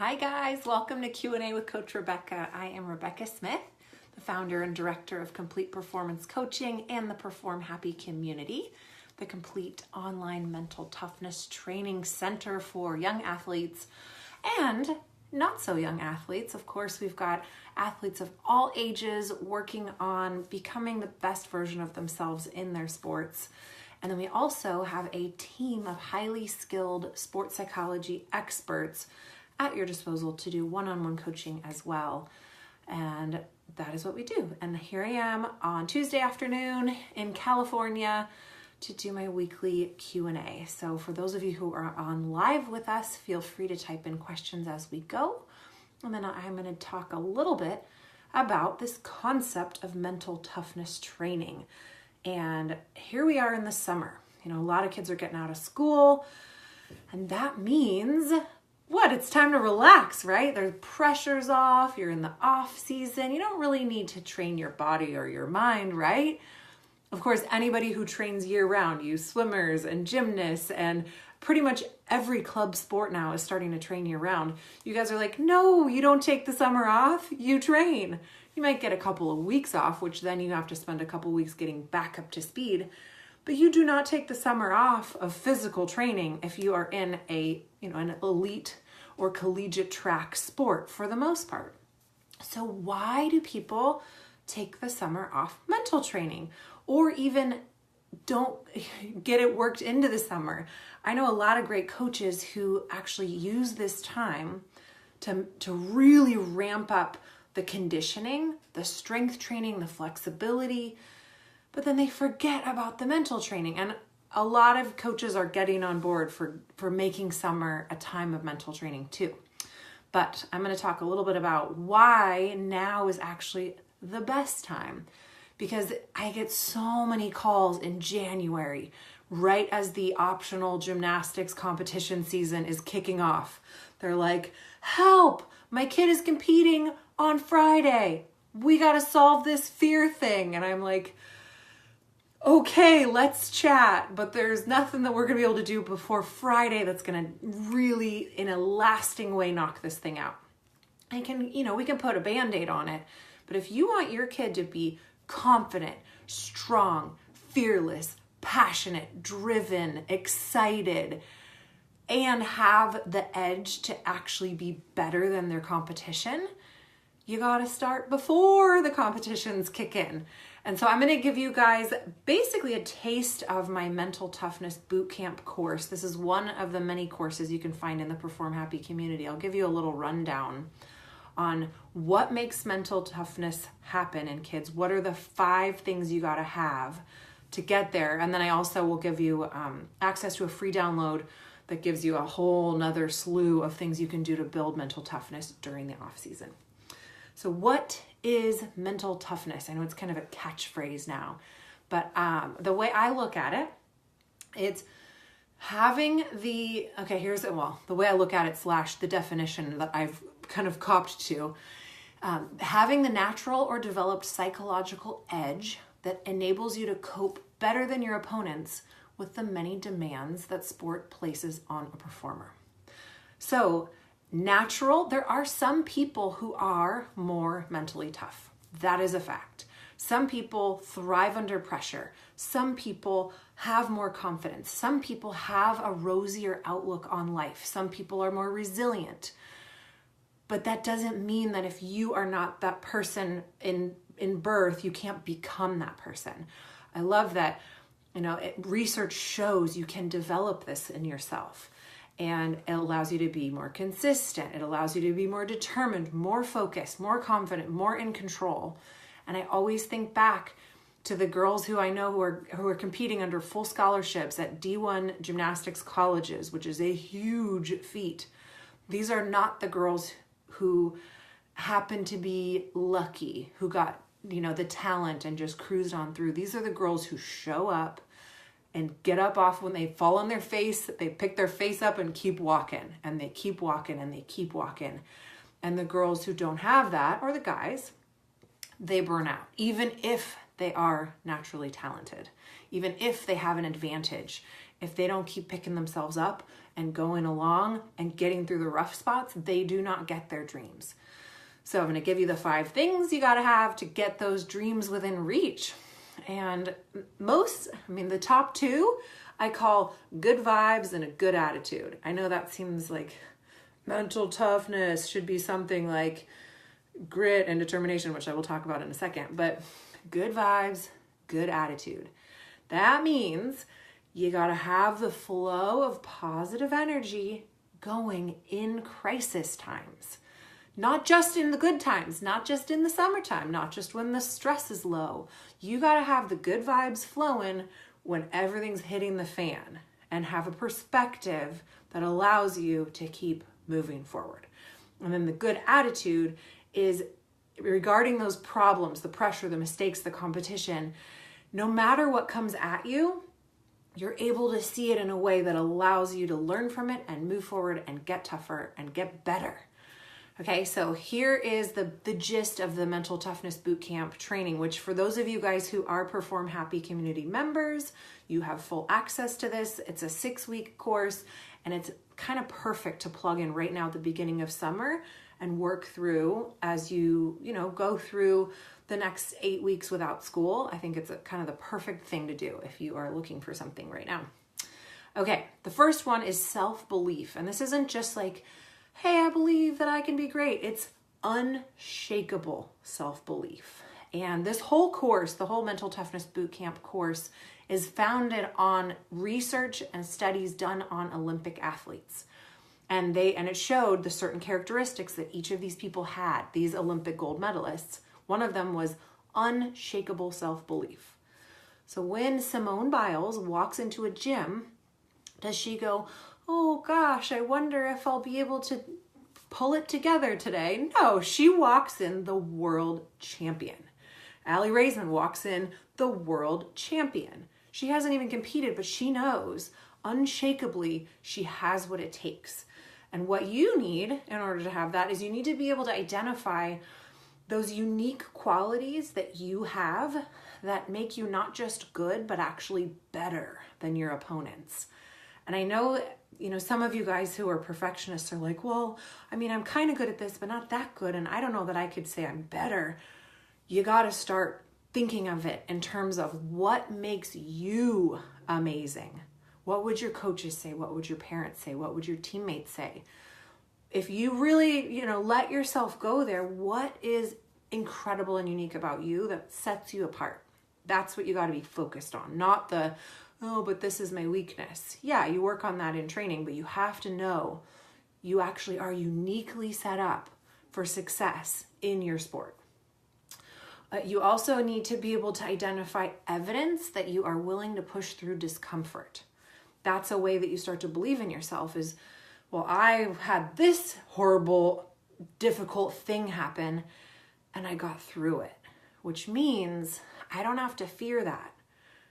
Hi guys, welcome to Q&A with Coach Rebecca. I am Rebecca Smith, the founder and director of Complete Performance Coaching and the Perform Happy Community, the complete online mental toughness training center for young athletes and not so young athletes. Of course, we've got athletes of all ages working on becoming the best version of themselves in their sports. And then we also have a team of highly skilled sports psychology experts at your disposal to do one-on-one coaching as well. And that is what we do. And here I am on Tuesday afternoon in California to do my weekly Q&A. So for those of you who are on live with us, feel free to type in questions as we go. And then I'm going to talk a little bit about this concept of mental toughness training. And here we are in the summer. You know, a lot of kids are getting out of school, and that means what? It's time to relax, right? There's pressure's off. You're in the off season. You don't really need to train your body or your mind, right? Of course, anybody who trains year round, you swimmers and gymnasts and pretty much every club sport now is starting to train year round. You guys are like, no, you don't take the summer off. You train. You might get a couple of weeks off, which then you have to spend a couple weeks getting back up to speed. But you do not take the summer off of physical training if you are in an elite or collegiate track sport for the most part. So why do people take the summer off mental training or even don't get it worked into the summer? I know a lot of great coaches who actually use this time to really ramp up the conditioning, the strength training, the flexibility, but then they forget about the mental training. And a lot of coaches are getting on board for making summer a time of mental training too. But I'm going to talk a little bit about why now is actually the best time, because I get so many calls in January, right as the optional gymnastics competition season is kicking off. They're like, help, my kid is competing on Friday. We got to solve this fear thing. And I'm like, okay, let's chat, but there's nothing that we're going to be able to do before Friday that's going to really, in a lasting way, knock this thing out. We can put a Band-Aid on it, but if you want your kid to be confident, strong, fearless, passionate, driven, excited, and have the edge to actually be better than their competition, you got to start before the competitions kick in. And so I'm going to give you guys basically a taste of my mental toughness bootcamp course. This is one of the many courses you can find in the Perform Happy community. I'll give you a little rundown on what makes mental toughness happen in kids. What are the 5 things you got to have to get there? And then I also will give you access to a free download that gives you a whole nother slew of things you can do to build mental toughness during the off season. So what is mental toughness? I know it's kind of a catchphrase now, but the way I look at it, it's having the way I look at it / the definition that I've kind of copped to, having the natural or developed psychological edge that enables you to cope better than your opponents with the many demands that sport places on a performer. So natural, there are some people who are more mentally tough. That is a fact. Some people thrive under pressure. Some people have more confidence. Some people have a rosier outlook on life. Some people are more resilient. But that doesn't mean that if you are not that person in birth, you can't become that person. I love that, research shows you can develop this in yourself. And it allows you to be more consistent. It allows you to be more determined, more focused, more confident, more in control. And I always think back to the girls who I know who are competing under full scholarships at D1 gymnastics colleges, which is a huge feat. These are not the girls who happen to be lucky, who got, the talent and just cruised on through. These are the girls who show up and get up off when they fall on their face, they pick their face up and keep walking, and they keep walking and they keep walking. And the girls who don't have that, or the guys, they burn out, even if they are naturally talented, even if they have an advantage if they don't keep picking themselves up and going along and getting through the rough spots, they do not get their dreams. So I'm going to give you the 5 things you got to have to get those dreams within reach. And the top 2, I call good vibes and a good attitude. I know that seems like mental toughness should be something like grit and determination, which I will talk about in a second, but good vibes, good attitude. That means you got to have the flow of positive energy going in crisis times. Not just in the good times, not just in the summertime, not just when the stress is low. You got to have the good vibes flowing when everything's hitting the fan, and have a perspective that allows you to keep moving forward. And then the good attitude is regarding those problems, the pressure, the mistakes, the competition. No matter what comes at you, you're able to see it in a way that allows you to learn from it and move forward and get tougher and get better. Okay, so here is the gist of the Mental Toughness Bootcamp training, which for those of you guys who are Perform Happy community members, you have full access to this. It's a 6-week course, and it's kind of perfect to plug in right now at the beginning of summer and work through as you go through the next 8 weeks without school. I think it's kind of the perfect thing to do if you are looking for something right now. Okay, the first one is self-belief. And this isn't just like, hey, I believe that I can be great. It's unshakable self-belief. And this whole course, the whole Mental Toughness Bootcamp course, is founded on research and studies done on Olympic athletes. And it showed the certain characteristics that each of these people had, these Olympic gold medalists. One of them was unshakable self-belief. So when Simone Biles walks into a gym, does she go, oh gosh, I wonder if I'll be able to pull it together today? No, she walks in the world champion. Allie Raisman walks in the world champion. She hasn't even competed, but she knows unshakably she has what it takes. And what you need in order to have that is you need to be able to identify those unique qualities that you have that make you not just good, but actually better than your opponents. And I know, some of you guys who are perfectionists are like, well, I'm kind of good at this, but not that good. And I don't know that I could say I'm better. You got to start thinking of it in terms of what makes you amazing. What would your coaches say? What would your parents say? What would your teammates say? If you really, let yourself go there, what is incredible and unique about you that sets you apart? That's what you got to be focused on, not the, oh, but this is my weakness. Yeah, you work on that in training, but you have to know you actually are uniquely set up for success in your sport. You also need to be able to identify evidence that you are willing to push through discomfort. That's a way that you start to believe in yourself is, well, I had this horrible, difficult thing happen and I got through it, which means I don't have to fear that.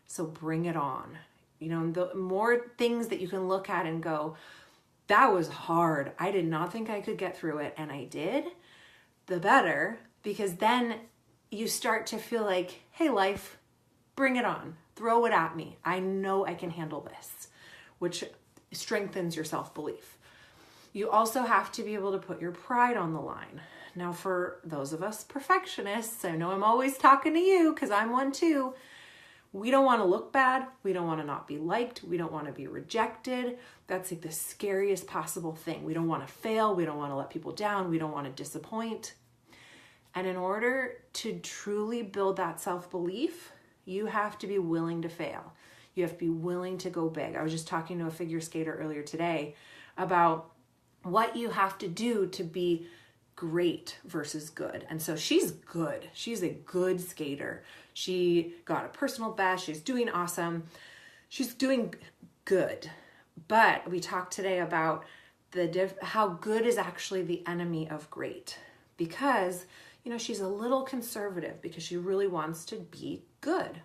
So bring it on. The more things that you can look at and go, that was hard. I did not think I could get through it, and I did, the better, because then you start to feel like, hey, life, bring it on. Throw it at me. I know I can handle this, which strengthens your self-belief. You also have to be able to put your pride on the line. Now, for those of us perfectionists, I know I'm always talking to you because I'm one too. We don't want to look bad. We don't want to not be liked. We don't want to be rejected. That's like the scariest possible thing. We don't want to fail. We don't want to let people down. We don't want to disappoint. And in order to truly build that self-belief, you have to be willing to fail. You have to be willing to go big. I was just talking to a figure skater earlier today about what you have to do to be great versus good. And so she's good. She's a good skater. She got a personal best. She's doing awesome. She's doing good. But we talked today about how good is actually the enemy of great. Because, she's a little conservative because she really wants to be good.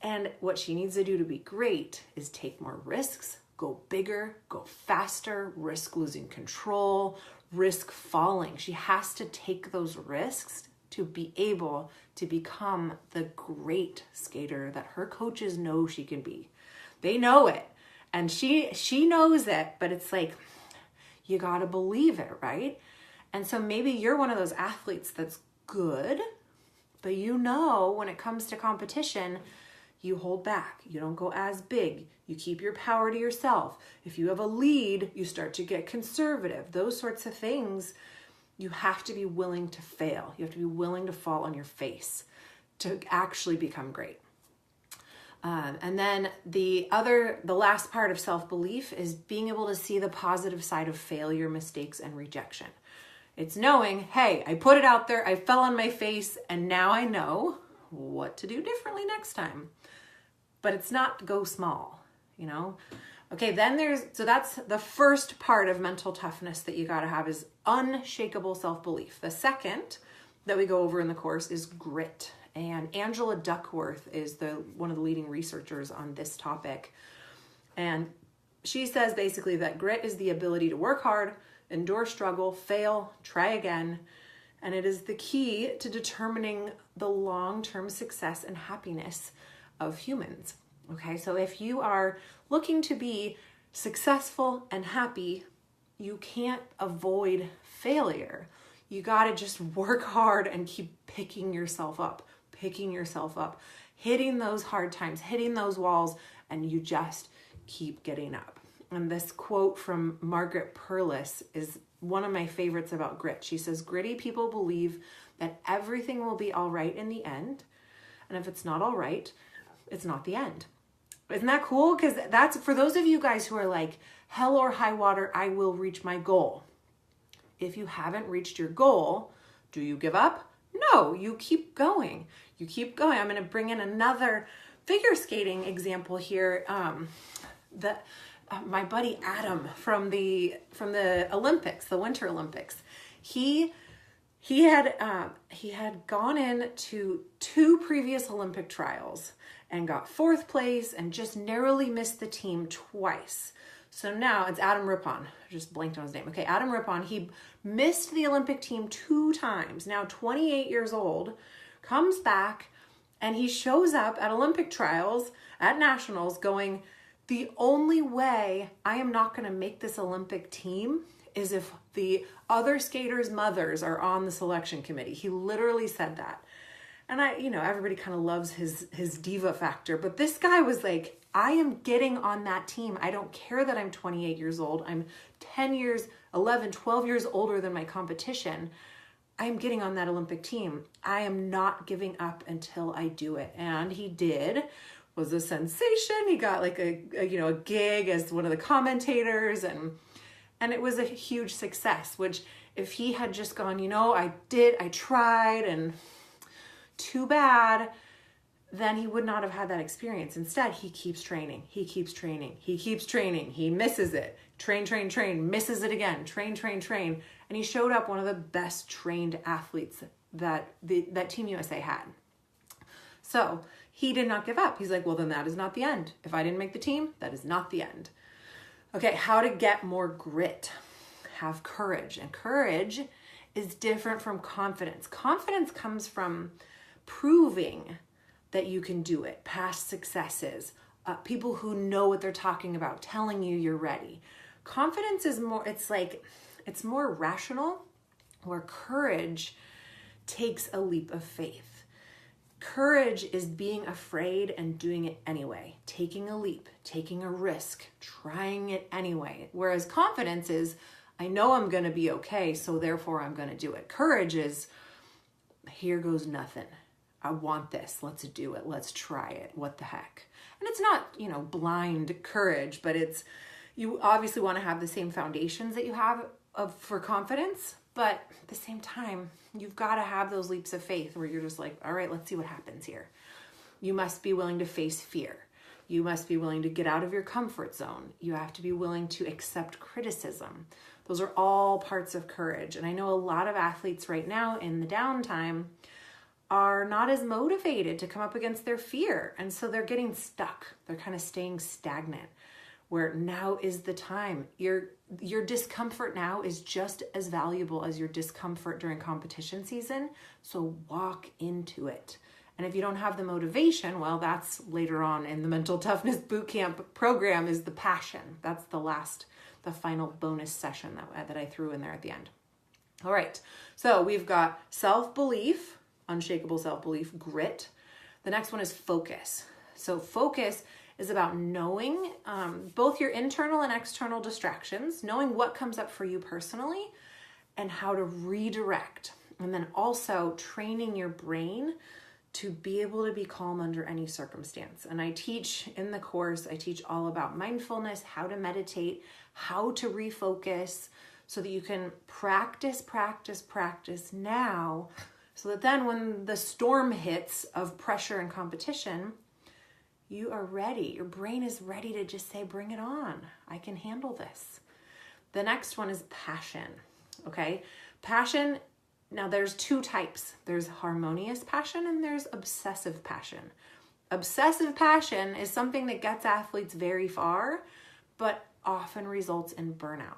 And what she needs to do to be great is take more risks, go bigger, go faster, risk losing control, risk falling. She has to take those risks to be able to become the great skater that her coaches know she can be. They know it. And she knows it, but it's like, you got to believe it, right? And so maybe you're one of those athletes that's good, but you know, when it comes to competition, you hold back. You don't go as big. You keep your power to yourself. If you have a lead, you start to get conservative. Those sorts of things, you have to be willing to fail. You have to be willing to fall on your face to actually become great. And then the last part of self-belief is being able to see the positive side of failure, mistakes, and rejection. It's knowing, hey, I put it out there, I fell on my face, and now I know what to do differently next time. But it's not go small, you know? Okay, so that's the first part of mental toughness that you gotta have is unshakable self-belief. The second that we go over in the course is grit. And Angela Duckworth is one of the leading researchers on this topic. And she says basically that grit is the ability to work hard, endure struggle, fail, try again. And it is the key to determining the long-term success and happiness of humans. Okay, so if you are looking to be successful and happy, you can't avoid failure. You got to just work hard and keep picking yourself up, hitting those hard times, hitting those walls, and you just keep getting up. And this quote from Margaret Perlis is one of my favorites about grit. She says, gritty people believe that everything will be all right in the end. And if it's not all right, it's not the end. Isn't that cool? Because that's for those of you guys who are like, hell or high water, I will reach my goal. If you haven't reached your goal, do you give up? No, you keep going. You keep going. I'm going to bring in another figure skating example here. My buddy Adam from the Olympics, the Winter Olympics, he had gone into 2 previous Olympic trials and got 4th place and just narrowly missed the team twice. So now it's Adam Rippon. I just blanked on his name. Okay, Adam Rippon. He missed the Olympic team 2 times. Now 28 years old, comes back, and he shows up at Olympic trials, at nationals, going, the only way I am not going to make this Olympic team is if the other skaters' mothers are on the selection committee. He literally said that. And everybody kind of loves his diva factor, but this guy was like, I am getting on that team. I don't care that I'm 28 years old. I'm 10 years, 11, 12 years older than my competition. I'm getting on that Olympic team. I am not giving up until I do it. And he did. Was a sensation. He got like a gig as one of the commentators, and it was a huge success, which if he had just gone, I tried, and too bad, then he would not have had that experience. Instead, he keeps training. He misses it. Train, misses it again. Train. And he showed up one of the best trained athletes that Team USA had. So he did not give up. He's like, well, then that is not the end. If I didn't make the team, that is not the end. Okay, how to get more grit. Have courage. And courage is different from confidence. Confidence comes from proving that you can do it, past successes, people who know what they're talking about, telling you you're ready. Confidence is more, it's more rational, where courage takes a leap of faith. Courage is being afraid and doing it anyway, taking a leap, taking a risk, trying it anyway. Whereas confidence is, I know I'm going to be okay, so therefore I'm going to do it. Courage is, here goes nothing. I want this. Let's do it. Let's try it. What the heck? And it's not, blind courage, but you obviously want to have the same foundations that you have for confidence, but at the same time, you've got to have those leaps of faith where you're just like, all right, let's see what happens here. You must be willing to face fear. You must be willing to get out of your comfort zone. You have to be willing to accept criticism. Those are all parts of courage. And I know a lot of athletes right now in the downtime are not as motivated to come up against their fear. And so they're getting stuck. They're kind of staying stagnant, where now is the time. Your discomfort now is just as valuable as your discomfort during competition season. So walk into it And if you don't have the motivation, well, that's later on in the Mental Toughness Bootcamp program is the passion. That's the final bonus session that I threw in there at the end. All right, so we've got self-belief, unshakable self-belief, grit. The next one is focus. So focus is about knowing both your internal and external distractions, knowing what comes up for you personally and how to redirect. And then also training your brain to be able to be calm under any circumstance. And I teach in the course, I teach all about mindfulness, how to meditate, how to refocus, so that you can practice now, so that then when the storm hits of pressure and competition, you are ready. Your brain is ready to just say, bring it on. I can handle this. The next one is passion, okay? Passion, now there's two types. There's harmonious passion and there's obsessive passion. Obsessive passion is something that gets athletes very far, but often results in burnout.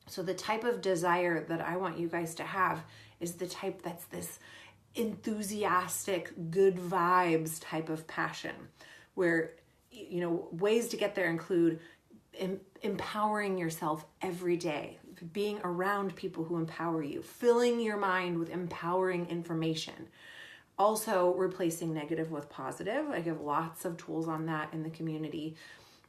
So the type of desire that I want you guys to have is the type that's this enthusiastic, good vibes type of passion, where, you know, ways to get there include empowering yourself every day, being around people who empower you, filling your mind with empowering information. Also replacing negative with positive. I give lots of tools on that in the community.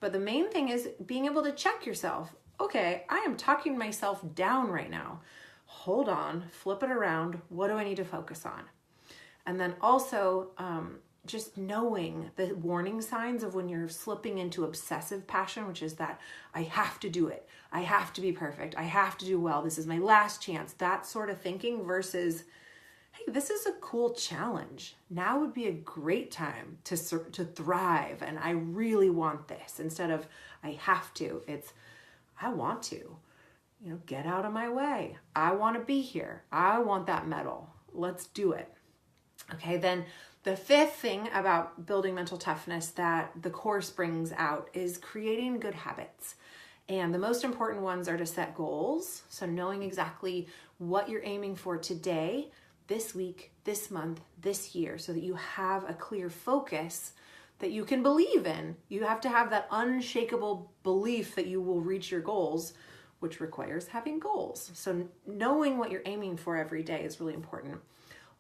But the main thing is being able to check yourself. Okay, I am talking myself down right now. Hold on, flip it around. What do I need to focus on? And then also just knowing the warning signs of when you're slipping into obsessive passion, which is that I have to do it. I have to be perfect. I have to do well. This is my last chance. That sort of thinking versus, hey, this is a cool challenge. Now would be a great time to thrive, and I really want this. Instead of I have to, it's I want to. You know, get out of my way. I want to be here. I want that medal. Let's do it. Okay, then the fifth thing about building mental toughness that the course brings out is creating good habits. And the most important ones are to set goals. So knowing exactly what you're aiming for today, this week, this month, this year, so that you have a clear focus that you can believe in. You have to have that unshakable belief that you will reach your goals, which requires having goals. So knowing what you're aiming for every day is really important.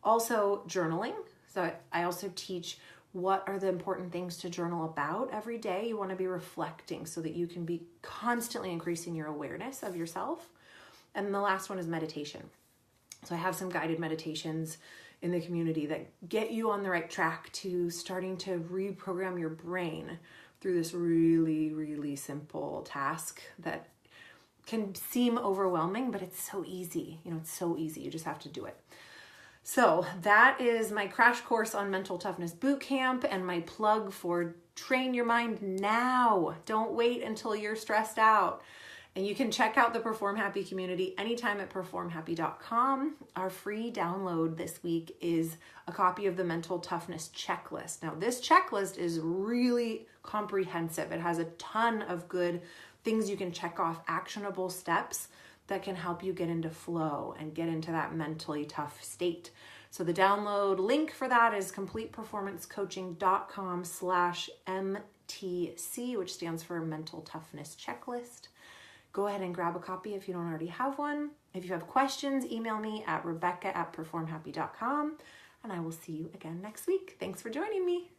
Also, journaling. So I also teach what are the important things to journal about every day. You want to be reflecting so that you can be constantly increasing your awareness of yourself. And the last one is meditation. So I have some guided meditations in the community that get you on the right track to starting to reprogram your brain through this really, really simple task that can seem overwhelming, but it's so easy. You know, it's so easy. You just have to do it. So that is my crash course on Mental Toughness Bootcamp and my plug for Train Your Mind Now. Don't wait until you're stressed out. And you can check out the Perform Happy community anytime at performhappy.com. Our free download this week is a copy of the Mental Toughness Checklist. Now, this checklist is really comprehensive. It has a ton of good things you can check off, actionable steps that can help you get into flow and get into that mentally tough state. So the download link for that is completeperformancecoaching.com/MTC, which stands for Mental Toughness Checklist. Go ahead and grab a copy if you don't already have one. If you have questions, email me at rebecca@performhappy.com, and I will see you again next week. Thanks for joining me.